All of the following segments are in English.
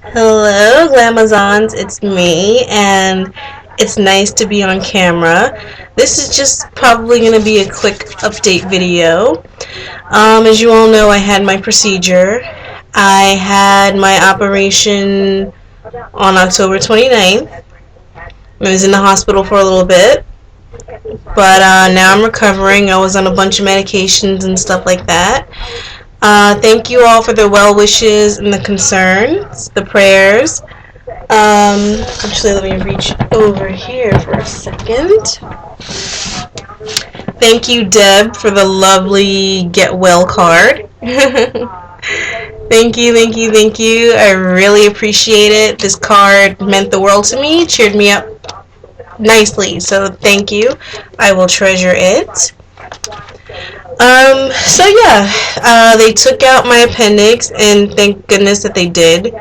Hello, Glamazons. It's me, and it's nice to be on camera. This is just probably going to be a quick update video. As you all know, I had my procedure. I had my operation on October 29th. I was in the hospital for a little bit, but now I'm recovering. I was on a bunch of medications and stuff like that. Thank you all for the well wishes and the concerns, the prayers. Actually, let me reach over here for a second. Thank you, Deb, for the lovely get well card. Thank you, thank you, thank you. I really appreciate it. This card meant the world to me, cheered me up nicely, so thank you. I will treasure it. So yeah, they took out my appendix, and thank goodness that they did,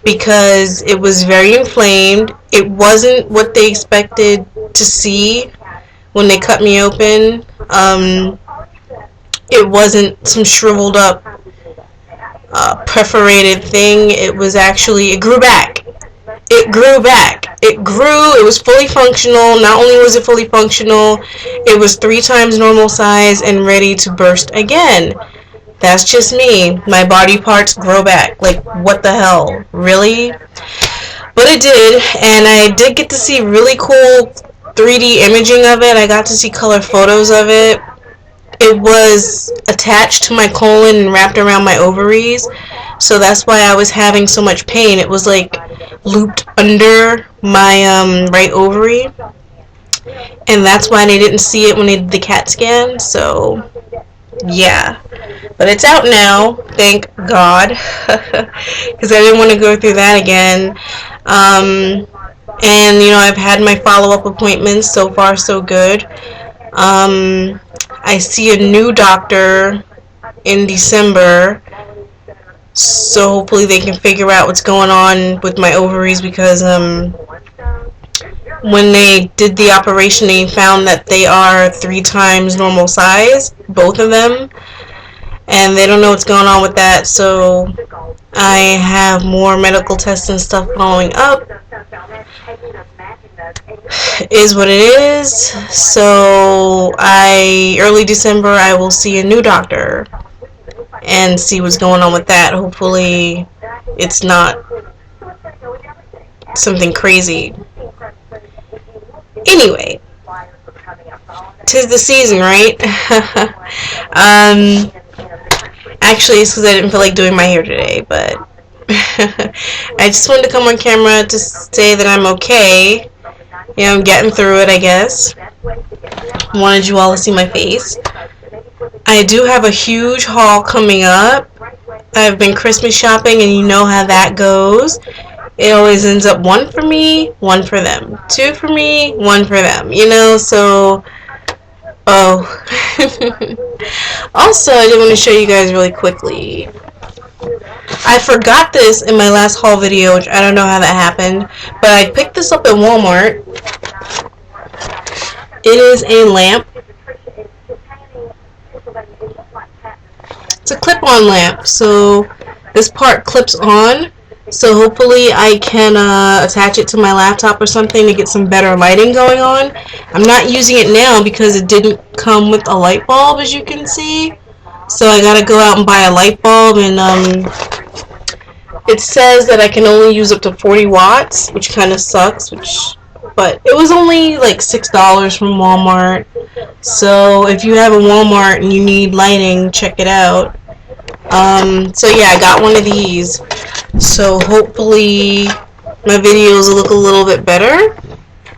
because it was very inflamed. It wasn't what they expected to see when they cut me open. It wasn't some shriveled up, perforated thing. It was actually, it grew back. It grew back. It grew. It was fully functional. Not only was it fully functional, it was 3 times normal size and ready to burst again. That's just me. My body parts grow back. Like, what the hell? Really? But it did, and I did get to see really cool 3D imaging of it. I got to see color photos of it. It was attached to my colon and wrapped around my ovaries, so that's why I was having so much pain. It was like looped under my right ovary, and that's why they didn't see it when they did the CAT scan. So yeah, but it's out now, thank God, because I didn't want to go through that again. And you know, I've had my follow-up appointments. So far so good. I see a new doctor in December, so hopefully they can figure out what's going on with my ovaries, because when they did the operation, they found that they are 3 times normal size, both of them, and they don't know what's going on with that. So I have more medical tests and stuff following up. Is what it is. So early December, I will see a new doctor and see what's going on with that. Hopefully it's not something crazy. Anyway, 'tis the season, right? Actually, it's because I didn't feel like doing my hair today, but I just wanted to come on camera to say that I'm okay. You know, I'm getting through it, I guess. Wanted you all to see my face. I do have a huge haul coming up. I've been Christmas shopping, and you know how that goes. It always ends up 1 for me, 1 for them. 2 for me, 1 for them. You know, so... Oh. Also, I did want to show you guys really quickly. I forgot this in my last haul video, which I don't know how that happened, but I picked this up at Walmart. It is a lamp. It's a clip-on lamp, so this part clips on, so hopefully I can attach it to my laptop or something to get some better lighting going on. I'm not using it now because it didn't come with a light bulb, as you can see, so I gotta go out and buy a light bulb, and it says that I can only use up to 40 watts, which kind of sucks, but it was only like $6 from Walmart. So if you have a Walmart and you need lighting, check it out. So yeah, I got one of these. So hopefully my videos will look a little bit better.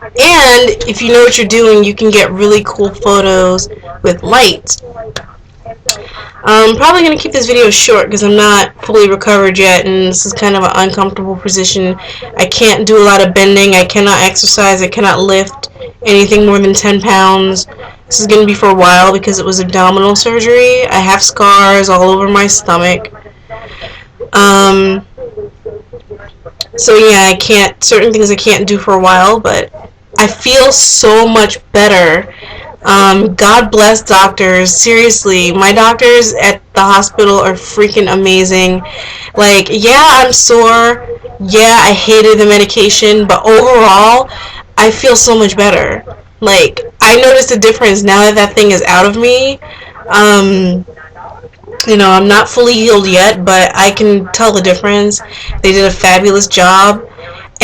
And if you know what you're doing, you can get really cool photos with light. I'm probably going to keep this video short because I'm not fully recovered yet, and this is kind of an uncomfortable position. I can't do a lot of bending, I cannot exercise, I cannot lift anything more than 10 pounds. This is going to be for a while because it was abdominal surgery. I have scars all over my stomach. So yeah, certain things I can't do for a while, but I feel so much better God bless doctors. Seriously, my doctors at the hospital are freaking amazing. Like, yeah, I'm sore. Yeah, I hated the medication, but overall, I feel so much better. Like, I noticed a difference now that that thing is out of me. Um, I'm not fully healed yet, but I can tell the difference. They did a fabulous job.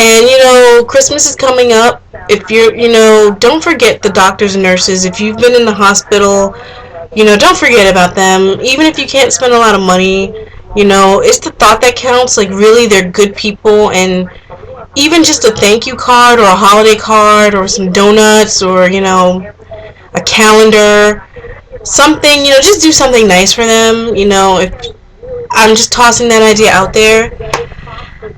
And, Christmas is coming up. If you're, don't forget the doctors and nurses. If you've been in the hospital, don't forget about them. Even if you can't spend a lot of money, it's the thought that counts. Like, really, they're good people. And even just a thank you card or a holiday card or some donuts or, a calendar, something, just do something nice for them. If I'm just tossing that idea out there.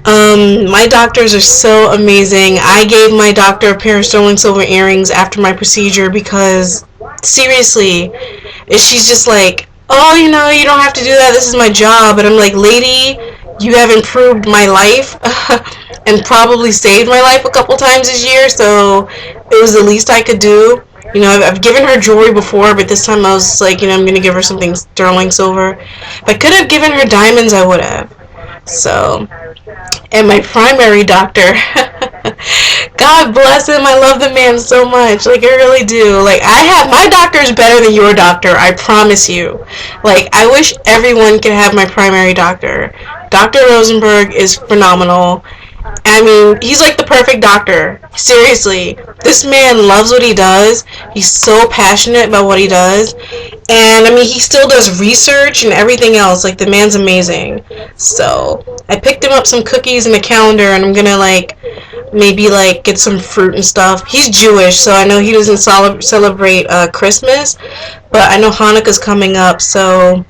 My doctors are so amazing. I gave my doctor a pair of sterling silver earrings after my procedure because, seriously, she's just like, oh, you don't have to do that. This is my job. And I'm like, lady, you have improved my life and probably saved my life a couple times this year, so it was the least I could do. I've given her jewelry before, but this time I was like, I'm going to give her something sterling silver. If I could have given her diamonds, I would have. So, and my primary doctor, God bless him, I love the man so much. Like, I really do. Like, my doctor's better than your doctor, I promise you. Like, I wish everyone could have my primary doctor. Dr. Rosenberg is phenomenal. I mean, he's like the perfect doctor. Seriously. This man loves what he does. He's so passionate about what he does. And, I mean, he still does research and everything else. Like, the man's amazing. So, I picked him up some cookies and a calendar, and I'm gonna, maybe, get some fruit and stuff. He's Jewish, so I know he doesn't celebrate Christmas. But I know Hanukkah's coming up, so...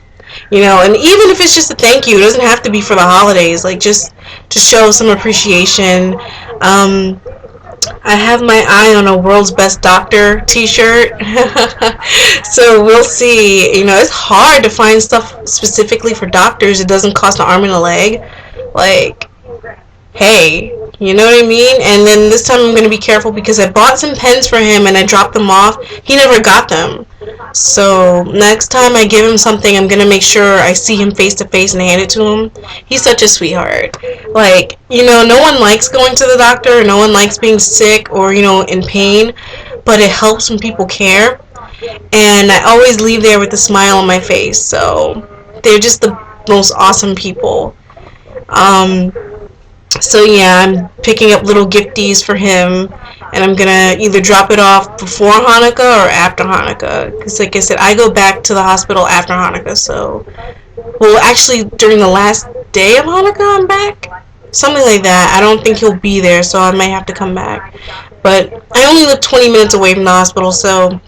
and even if it's just a thank you, it doesn't have to be for the holidays. Like, just to show some appreciation. I have my eye on a World's Best Doctor t-shirt. So we'll see. It's hard to find stuff specifically for doctors. It doesn't cost an arm and a leg. Like, hey, you know what I mean? And then this time I'm going to be careful because I bought some pens for him and I dropped them off. He never got them. So next time I give him something, I'm going to make sure I see him face to face and hand it to him. He's such a sweetheart. Like, no one likes going to the doctor. No one likes being sick or, in pain. But it helps when people care. And I always leave there with a smile on my face. So they're just the most awesome people. So yeah, I'm picking up little gifties for him, and I'm gonna either drop it off before Hanukkah or after Hanukkah. Because like I said, I go back to the hospital after Hanukkah, so... Well, actually, during the last day of Hanukkah, I'm back? Something like that. I don't think he'll be there, so I might have to come back. But I only live 20 minutes away from the hospital, so...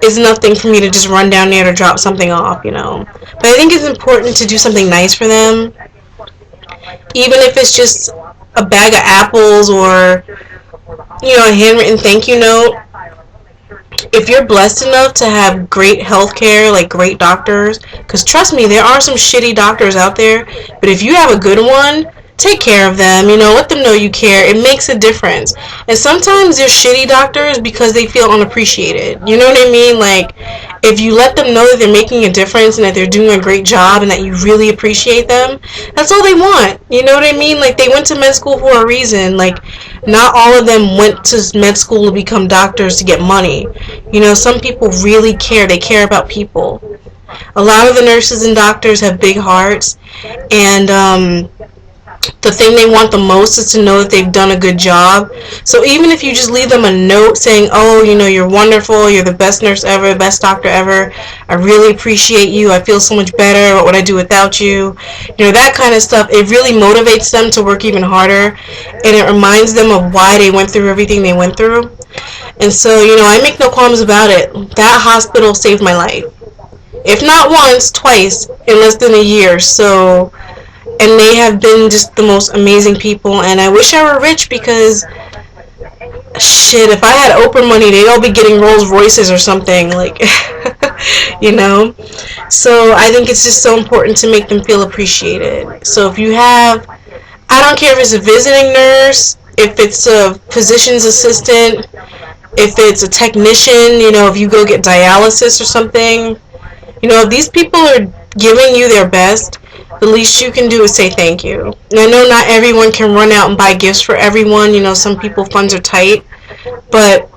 It's nothing for me to just run down there to drop something off, But I think it's important to do something nice for them. Even if it's just a bag of apples or, a handwritten thank you note. If you're blessed enough to have great health care, like great doctors, because trust me, there are some shitty doctors out there, but if you have a good one, take care of them, let them know you care. It makes a difference. And sometimes they're shitty doctors because they feel unappreciated. You know what I mean? Like, if you let them know that they're making a difference and that they're doing a great job and that you really appreciate them, that's all they want. You know what I mean? Like, they went to med school for a reason. Like, not all of them went to med school to become doctors to get money. Some people really care. They care about people. A lot of the nurses and doctors have big hearts, and the thing they want the most is to know that they've done a good job. So even if you just leave them a note saying, oh, you're wonderful, you're the best nurse ever, best doctor ever, I really appreciate you, I feel so much better, what would I do without you, that kind of stuff, it really motivates them to work even harder, and it reminds them of why they went through everything they went through. And so, I make no qualms about it. That hospital saved my life. If not once, twice, in less than a year. So... And they have been just the most amazing people, and I wish I were rich because, shit, if I had Oprah money, they'd all be getting Rolls Royces or something, like, So I think it's just so important to make them feel appreciated. So if you have, I don't care if it's a visiting nurse, if it's a physician's assistant, if it's a technician, if you go get dialysis or something, if these people are giving you their best, the least you can do is say thank you. And I know not everyone can run out and buy gifts for everyone. Some people funds are tight, but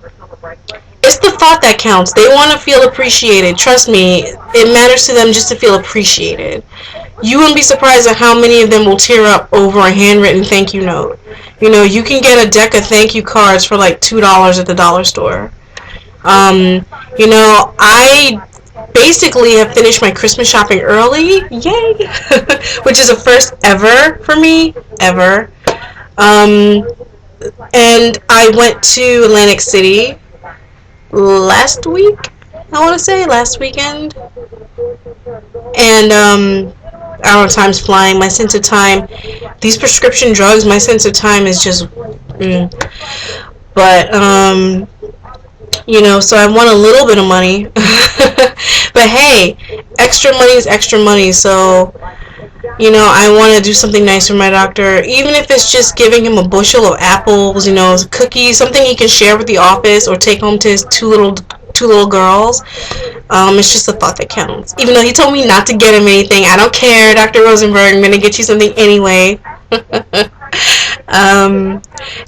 it's the thought that counts. They want to feel appreciated. Trust me, it matters to them just to feel appreciated. You wouldn't be surprised at how many of them will tear up over a handwritten thank you note. You can get a deck of thank you cards for like $2 at the dollar store. I basically have finished my Christmas shopping early. Yay! Which is a first ever for me. Ever. And I went to Atlantic City last week. I want to say last weekend. And, I don't know, time's flying. My sense of time, these prescription drugs, my sense of time is just, But, so I won a little bit of money. But hey, extra money is extra money, so, I want to do something nice for my doctor, even if it's just giving him a bushel of apples, cookies, something he can share with the office or take home to his two little girls. It's just the thought that counts. Even though he told me not to get him anything, I don't care, Dr. Rosenberg, I'm gonna get you something anyway.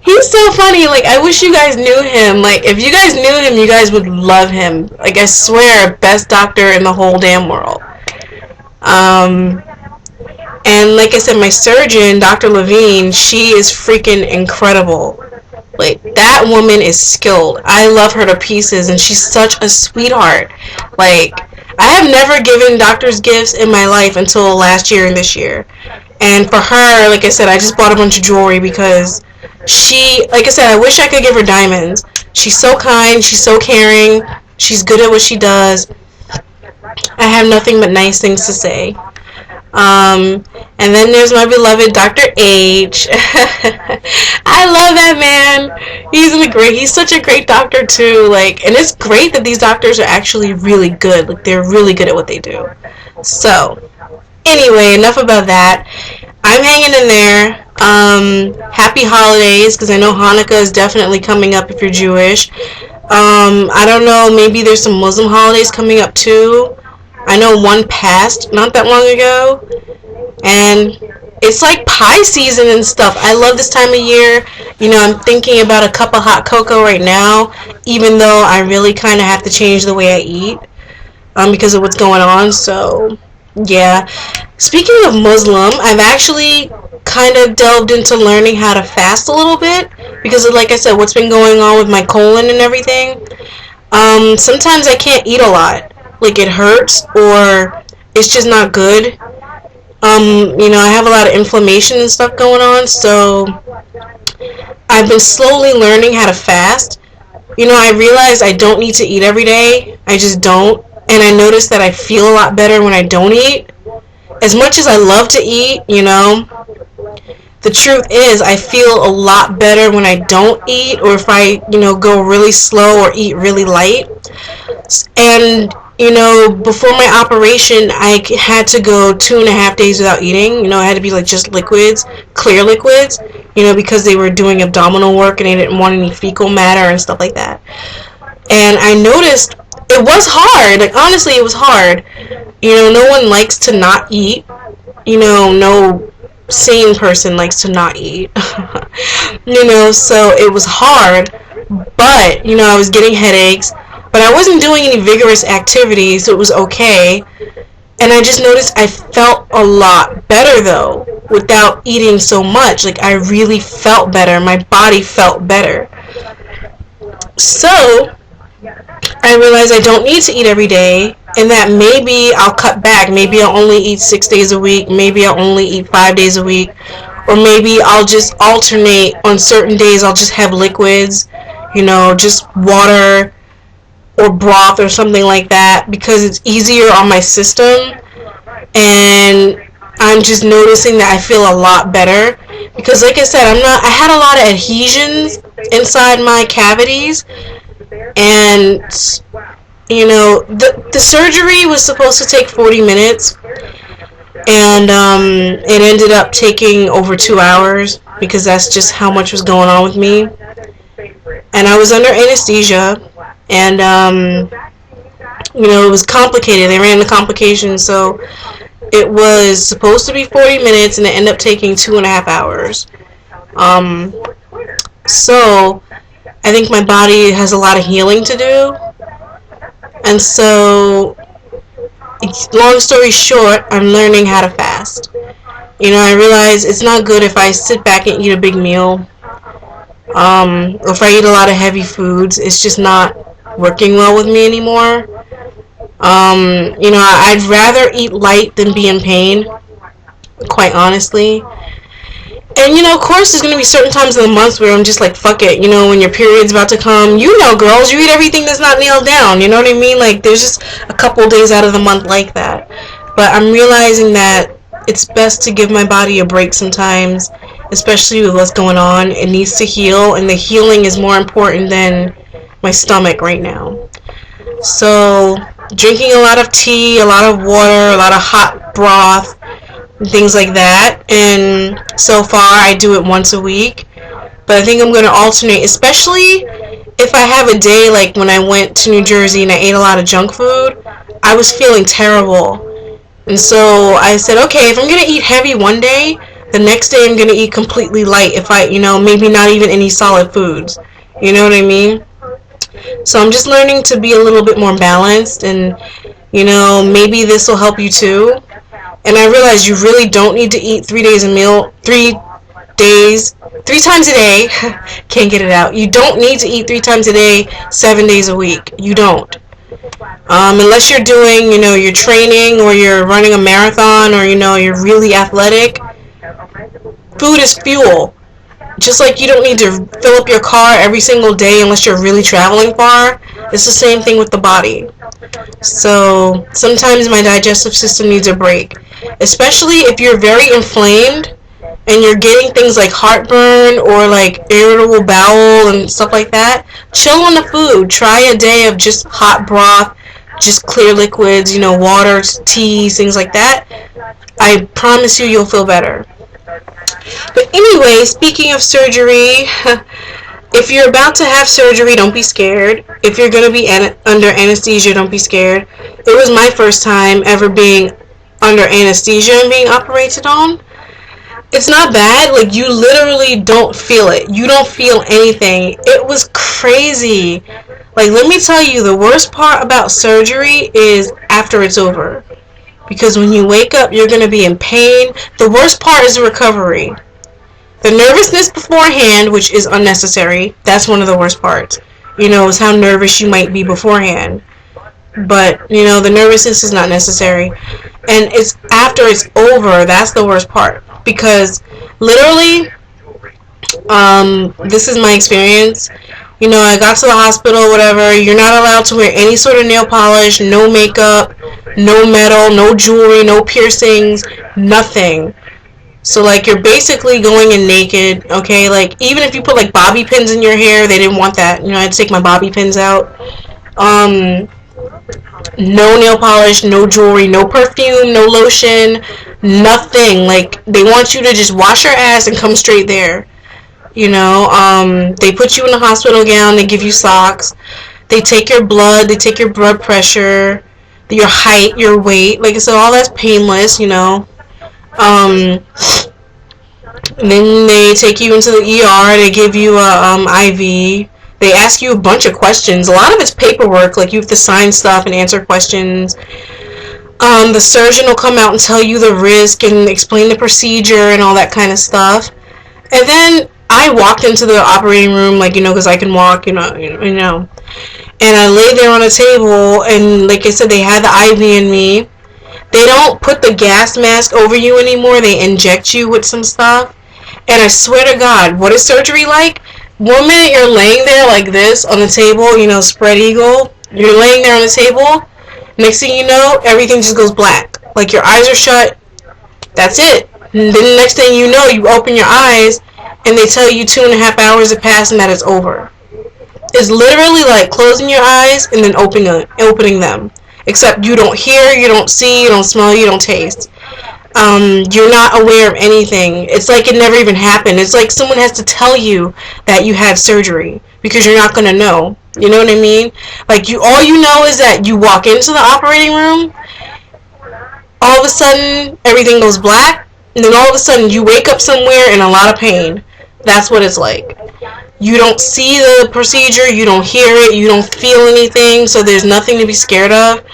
He's so funny. Like, I wish you guys knew him. Like, if you guys knew him, you guys would love him. Like, I swear, best doctor in the whole damn world. And like I said, my surgeon, Dr. Levine, she is freaking incredible. Like, that woman is skilled. I love her to pieces, and she's such a sweetheart. Like, I have never given doctors gifts in my life until last year and this year. And for her, like I said, I just bought a bunch of jewelry because like I said, I wish I could give her diamonds. She's so kind, she's so caring, she's good at what she does. I have nothing but nice things to say. And then there's my beloved Dr. H. I love that man. He's such a great doctor too. Like, and it's great that these doctors are actually really good. Like, they're really good at what they do. So, anyway, enough about that. I'm hanging in there. Happy holidays, because I know Hanukkah is definitely coming up if you're Jewish. I don't know, maybe there's some Muslim holidays coming up too. I know one passed not that long ago, and it's like pie season and stuff. I love this time of year. I'm thinking about a cup of hot cocoa right now, even though I really kind of have to change the way I eat because of what's going on. So, yeah. Speaking of Muslim, I've actually kind of delved into learning how to fast a little bit because of, like I said, what's been going on with my colon and everything. Sometimes I can't eat a lot. Like, it hurts, or it's just not good. I have a lot of inflammation and stuff going on, so I've been slowly learning how to fast. I realized I don't need to eat every day. I just don't. And I noticed that I feel a lot better when I don't eat. As much as I love to eat, the truth is I feel a lot better when I don't eat, or if I, go really slow or eat really light. And before my operation, I had to go 2.5 days without eating. I had to be like just liquids, clear liquids, because they were doing abdominal work and they didn't want any fecal matter and stuff like that. And I noticed it was hard. Like, honestly, it was hard. No one likes to not eat. No sane person likes to not eat. So it was hard. But, I was getting headaches. But I wasn't doing any vigorous activity, so it was okay. And I just noticed I felt a lot better, though, without eating so much. Like, I really felt better. My body felt better. So, I realized I don't need to eat every day, and that maybe I'll cut back. Maybe I'll only eat 6 days a week. Maybe I'll only eat 5 days a week. Or maybe I'll just alternate. On certain days, I'll just have liquids, just water or broth or something like that, because it's easier on my system, and I'm just noticing that I feel a lot better, because like I said, I had a lot of adhesions inside my cavities, and the surgery was supposed to take 40 minutes, and it ended up taking over 2 hours, because that's just how much was going on with me. and I was under anesthesia, and it was complicated. They ran the complications, so it was supposed to be 40 minutes, and it ended up taking 2.5 hours. Um, so I think my body has a lot of healing to do, and so long story short, I'm learning how to fast. I realize it's not good if I sit back and eat a big meal. Or if I eat a lot of heavy foods, it's just not working well with me anymore. I'd rather eat light than be in pain, quite honestly. And, of course, there's going to be certain times in the month where I'm just like, fuck it. When your period's about to come, girls, you eat everything that's not nailed down. You know what I mean? Like, there's just a couple days out of the month like that. But I'm realizing that it's best to give my body a break sometimes, especially with what's going on. It needs to heal, and the healing is more important than my stomach right now. So, drinking a lot of tea, a lot of water, a lot of hot broth, things like that. And so far, I do it once a week. But I think I'm going to alternate, especially if I have a day like when I went to New Jersey and I ate a lot of junk food. I was feeling terrible. And so I said, okay, if I'm going to eat heavy one day, the next day I'm going to eat completely light. If I, maybe not even any solid foods. You know what I mean? So I'm just learning to be a little bit more balanced, and, maybe this will help you too. And I realize you really don't need to eat 3 times a day. Can't get it out. You don't need to eat 3 times a day, 7 days a week. You don't. Unless you're doing, you're training, or you're running a marathon, or, you're really athletic. Food is fuel. Just like you don't need to fill up your car every single day unless you're really traveling far. It's the same thing with the body. So sometimes my digestive system needs a break. Especially if you're very inflamed and you're getting things like heartburn or like irritable bowel and stuff like that. Chill on the food. Try a day of just hot broth, just clear liquids, water, teas, things like that. I promise you'll feel better. But anyway, speaking of surgery, if you're about to have surgery, don't be scared. If you're going to be under anesthesia, don't be scared. It was my first time ever being under anesthesia and being operated on. It's not bad. Like, you literally don't feel it. You don't feel anything. It was crazy. Like, let me tell you, the worst part about surgery is after it's over. Because when you wake up, you're going to be in pain. The worst part is the recovery. The nervousness beforehand, which is unnecessary, that's one of the worst parts. Is how nervous you might be beforehand. But, the nervousness is not necessary. And it's after it's over, that's the worst part. Because, literally, this is my experience. I got to the hospital, whatever. You're not allowed to wear any sort of nail polish, no makeup, no metal, no jewelry, no piercings, nothing. So, like, you're basically going in naked, okay? Like, even if you put, like, bobby pins in your hair, they didn't want that. I had to take my bobby pins out. No nail polish, no jewelry, no perfume, no lotion, nothing. Like, they want you to just wash your ass and come straight there. They put you in a hospital gown, they give you socks, they take your blood, they take your blood pressure, your height, your weight, like I said, all that's painless, then they take you into the ER, they give you a IV, they ask you a bunch of questions, a lot of it's paperwork, like you have to sign stuff and answer questions. The surgeon will come out and tell you the risk and explain the procedure and all that kind of stuff. And then I walked into the operating room, like, because I can walk, and I lay there on a table, and like I said, they had the IV in me. They don't put the gas mask over you anymore. They inject you with some stuff. And I swear to God, what is surgery like? 1 minute you're laying there like this on the table, spread eagle. You're laying there on the table. Next thing you know, everything just goes black. Like, your eyes are shut. That's it. And then the next thing you know, you open your eyes, and they tell you 2.5 hours have passed and that it's over. It's literally like closing your eyes and then opening them. Except you don't hear, you don't see, you don't smell, you don't taste. You're not aware of anything. It's like it never even happened. It's like someone has to tell you that you had surgery because you're not gonna know. You know what I mean? Like all you know is that you walk into the operating room, all of a sudden everything goes black, and then all of a sudden you wake up somewhere in a lot of pain. That's what it's like. You don't see the procedure, you don't hear it, you don't feel anything, so there's nothing to be scared of.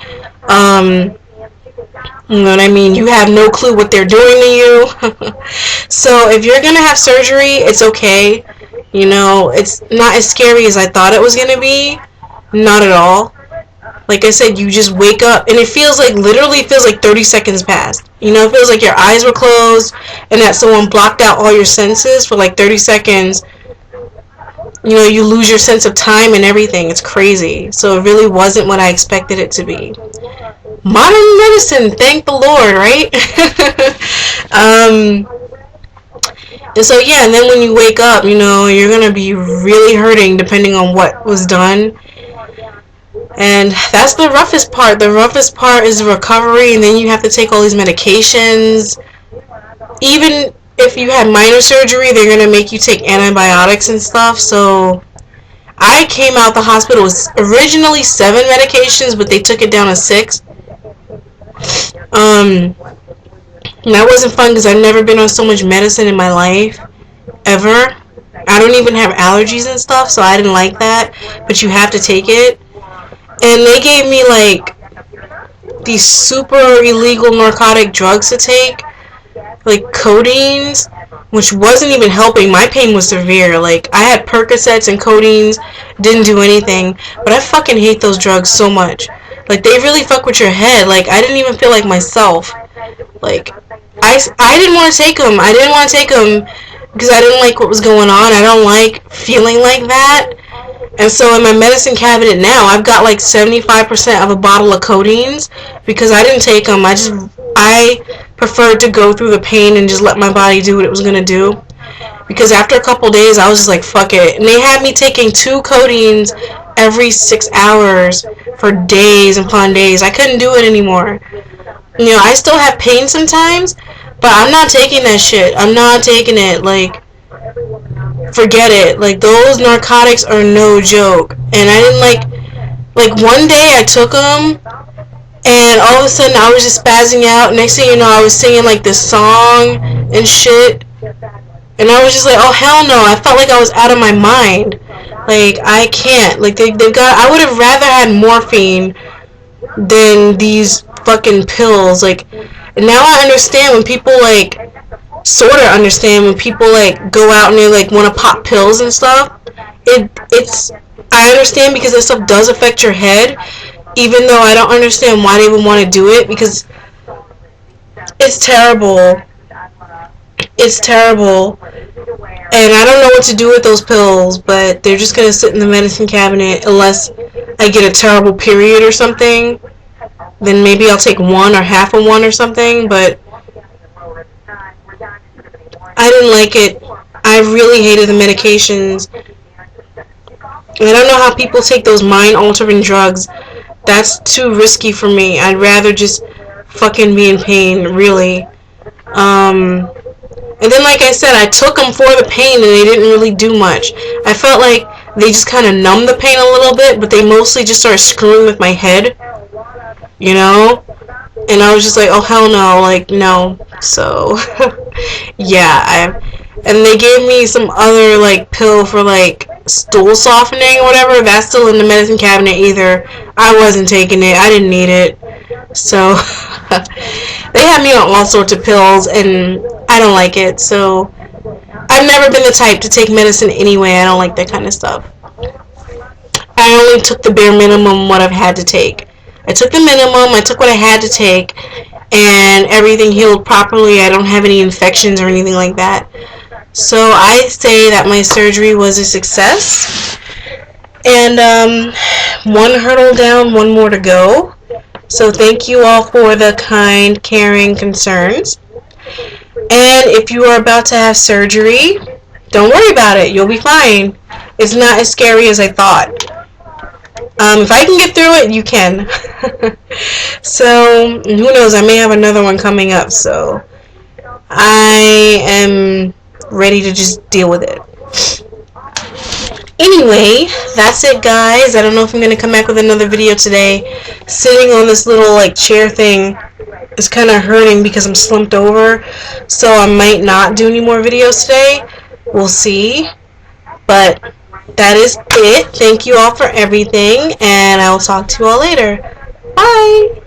You know what I mean? You have no clue what they're doing to you. So if you're gonna have surgery, it's okay. You know, it's not as scary as I thought it was gonna be. Not at all. Like I said, you just wake up and it feels like, literally feels like 30 seconds passed. You know, it feels like your eyes were closed and that someone blocked out all your senses for like 30 seconds. You know, you lose your sense of time and everything. It's crazy. So it really wasn't what I expected it to be. Modern medicine, thank the Lord, right? And so yeah, and then when you wake up, you know, you're gonna be really hurting depending on what was done. And that's the roughest part. The roughest part is the recovery, and then you have to take all these medications. Even if you had minor surgery, they're gonna make you take antibiotics and stuff. So I came out the hospital with originally 7 medications, but they took it down to 6. And that wasn't fun because I've never been on so much medicine in my life, ever. I don't even have allergies and stuff, so I didn't like that. But you have to take it. And they gave me like these super illegal narcotic drugs to take, like codeines, which wasn't even helping. My pain was severe. Like I had Percocets and codeines, didn't do anything. But I fucking hate those drugs so much. Like they really fuck with your head. Like I didn't even feel like myself. Like I didn't want to take them. I didn't want to take them because I didn't like what was going on. I don't like feeling like that. And so in my medicine cabinet now, I've got like 75% of a bottle of codeines because I didn't take them. I preferred to go through the pain and just let my body do what it was going to do. Because after a couple days, I was just like, fuck it. And they had me taking 2 codeines every 6 hours for days upon days. I couldn't do it anymore. You know, I still have pain sometimes, but I'm not taking that shit. I'm not taking it. Like, forget it. Like, those narcotics are no joke. And I didn't like one day I took them, and all of a sudden I was just spazzing out. Next thing you know, I was singing like this song and shit. And I was just like, oh hell no. I felt like I was out of my mind. Like, I can't. Like, they've got, I would have rather had morphine than these fucking pills. Like, and now I understand when people like, sort of understand when people like go out and they like want to pop pills and stuff. It's I understand because this stuff does affect your head, even though I don't understand why they would want to do it, because it's terrible. It's terrible. And I don't know what to do with those pills, but they're just going to sit in the medicine cabinet unless I get a terrible period or something. Then maybe I'll take one or half of one or something, but I didn't like it. I really hated the medications. And I don't know how people take those mind-altering drugs. That's too risky for me. I'd rather just fucking be in pain, really. And then, like I said, I took them for the pain, and they didn't really do much. I felt like they just kind of numbed the pain a little bit, but they mostly just started screwing with my head, you know? And I was just like, oh, hell no, like, no. So, yeah, and they gave me some other, like, pill for, like, stool softening or whatever. That's still in the medicine cabinet either. I wasn't taking it. I didn't need it. So, they had me on all sorts of pills, and I don't like it. So, I've never been the type to take medicine anyway. I don't like that kind of stuff. I only took the bare minimum what I've had to take. I took the minimum, I took what I had to take, and everything healed properly. I don't have any infections or anything like that. So I say that my surgery was a success. And one hurdle down, one more to go. So thank you all for the kind, caring concerns. And if you are about to have surgery, don't worry about it. You'll be fine. It's not as scary as I thought. If I can get through it, you can. So, who knows, I may have another one coming up, so I am ready to just deal with it. Anyway, that's it, guys. I don't know if I'm going to come back with another video today. Sitting on this little, like, chair thing is kind of hurting because I'm slumped over, so I might not do any more videos today. We'll see. But that is it. Thank you all for everything, and I will talk to you all later. Bye!